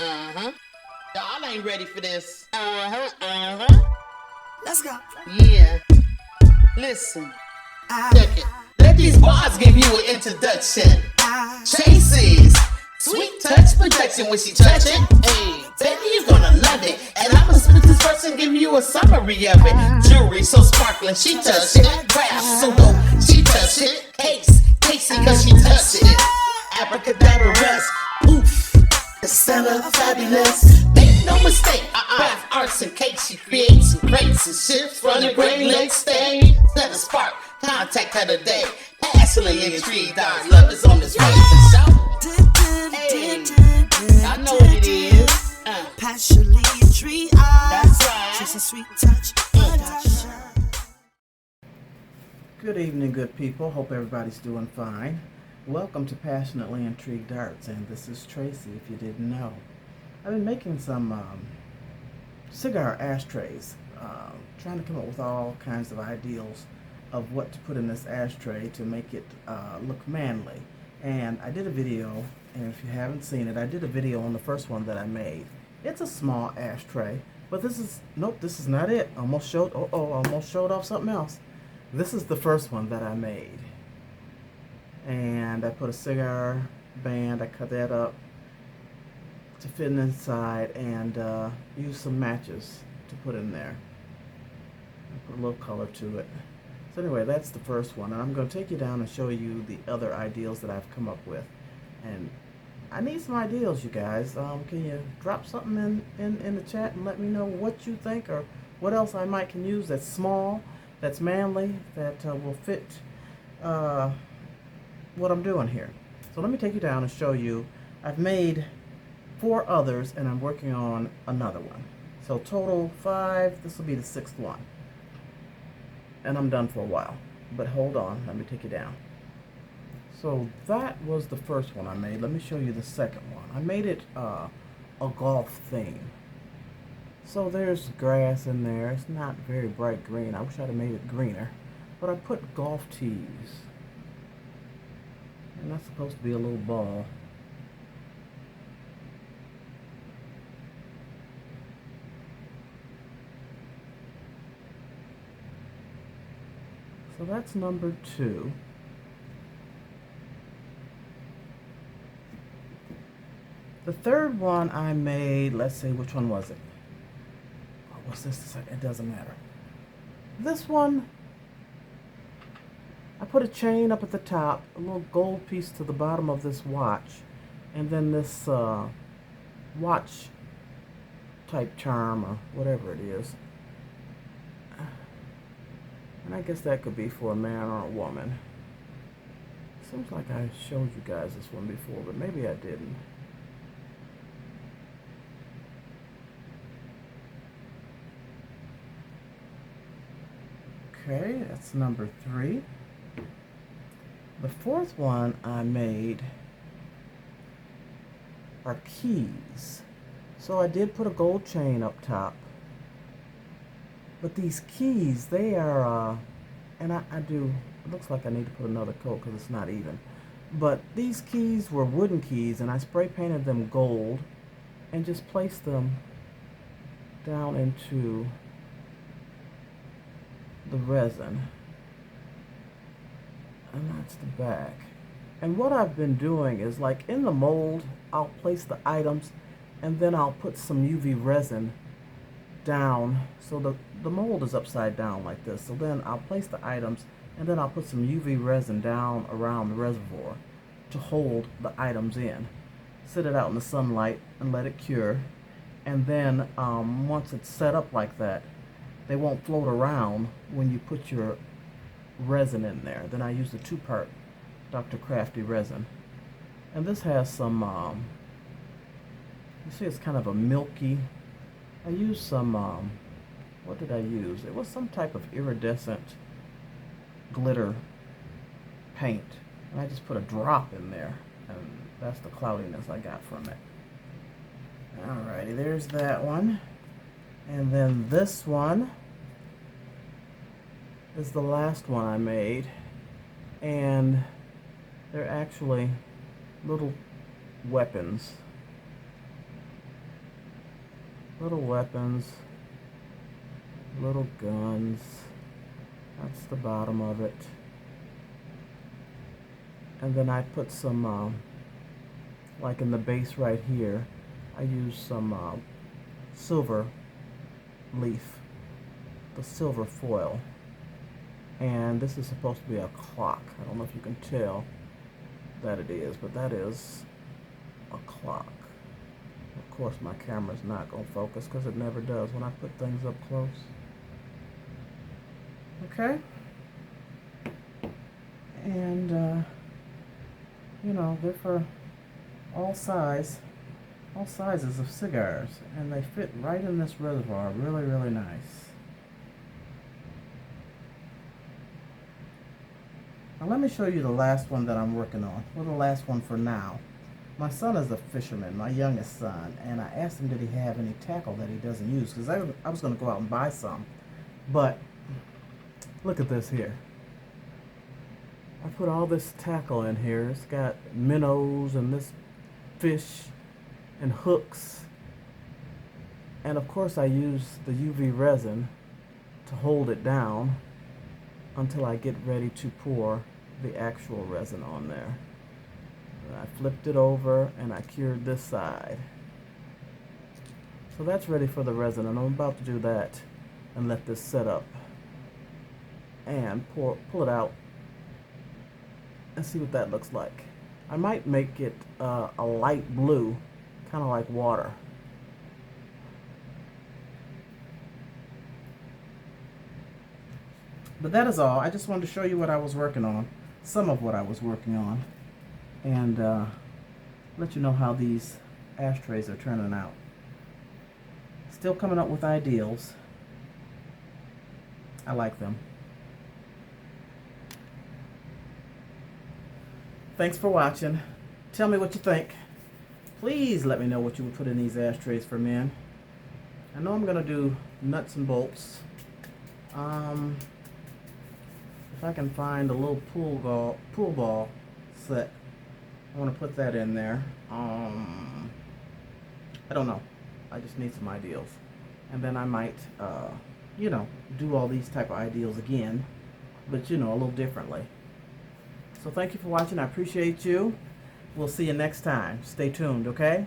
Uh-huh. Y'all ain't ready for this. Let's go. Yeah. Listen. Check it. Let these bars give you an introduction. Tracy's sweet touch protection when she touch it. Hey, baby, you gonna love it. And I'ma spit this verse and give you a summary of it. Jewelry so sparkling, she touch it. Craft so dope, she touch it. Case, Casey, cause she touch it. Abracadabra rest, oof. The seller fabulous. Make no mistake, craft arts and cakes. She creates and creates and shifts from the Great Lakes state. Set a spark, contact her today. Passionately intrigued, our love is on this way. Hey, I know what it is. Passionately intrigued. That's right. She's a sweet touch. Good evening, good people. Hope everybody's doing fine. Welcome to Passionately Intrigued Arts, and this is Tracy, if you didn't know. I've been making some cigar ashtrays, trying to come up with all kinds of ideals of what to put in this ashtray to make it look manly. And I did a video, and if you haven't seen it, I did a video on the first one that I made. It's a small ashtray, but this is not it. Almost showed off something else. This is the first one that I made. And I put a cigar band, I cut that up to fit inside, and used some matches to put in there. Put a little color to it. So anyway, that's the first one, and I'm going to take you down and show you the other ideals that I've come up with. And I need some ideals, you guys. Can you drop something in the chat and let me know what you think, or what else I might can use that's small, that's manly, that will fit what I'm doing here. So let me take you down and show you. I've made 4 others, and I'm working on another one. So total 5. This will be the 6th one. And I'm done for a while. But hold on, let me take you down. So that was the first one I made. Let me show you the second one. I made it a golf theme. So there's grass in there. It's not very bright green. I wish I'd have made it greener. But I put golf tees. And that's supposed to be a little ball. So that's number 2. The third one I made, let's see, which one was it? Oh, what's this? It doesn't matter. This one, I put a chain up at the top, a little gold piece to the bottom of this watch, and then this watch type charm, or whatever it is. And I guess that could be for a man or a woman. Seems like I showed you guys this one before, but maybe I didn't. Okay, that's number 3. The 4th one I made are keys. So I did put a gold chain up top. But these keys, they are, and I do, it looks like I need to put another coat because it's not even. But these keys were wooden keys, and I spray painted them gold and just placed them down into the resin. And that's the back. And what I've been doing is, like in the mold, I'll place the items and then I'll put some UV resin down. So the mold is upside down like this. So then I'll place the items and then I'll put some UV resin down around the reservoir to hold the items in. Sit it out in the sunlight and let it cure. And then once it's set up like that, they won't float around when you put your resin in there. Then I use the 2-part Dr. Crafty resin. And this has some, you see it's kind of a milky. I used some, what did I use? It was some type of iridescent glitter paint. And I just put a drop in there. And that's the cloudiness I got from it. Alrighty, there's that one. And then this one is the last one I made, and they're actually little weapons. Little weapons, little guns. That's the bottom of it. And then I put some, like in the base right here, I use some silver leaf, the silver foil. And this is supposed to be a clock. I don't know if you can tell that it is, but that is a clock. Of course, my camera's not going to focus because it never does when I put things up close. Okay? And, you know, they're for all sizes of cigars, and they fit right in this reservoir. Really, really nice. Now let me show you the last one that I'm working on. Well, the last one for now. My son is a fisherman, my youngest son, and I asked him did he have any tackle that he doesn't use, because I was going to go out and buy some. But look at this here. I put all this tackle in here. It's got minnows and this fish and hooks. And of course I use the UV resin to hold it down until I get ready to pour the actual resin on there. And I flipped it over and I cured this side. So that's ready for the resin, and I'm about to do that and let this set up and pull it out and see what that looks like. I might make it a light blue, kind of like water. But that is all. I just wanted to show you what I was working on, some of what I was working on, and let you know how these ashtrays are turning out. Still coming up with ideals. I like them. Thanks for watching. Tell me what you think. Please let me know what you would put in these ashtrays for men. I know I'm going to do nuts and bolts. If I can find a little pool ball set, I want to put that in there. I don't know. I just need some ideals. And then I might, you know, do all these type of ideals again, but, you know, a little differently. So thank you for watching. I appreciate you. We'll see you next time. Stay tuned, okay?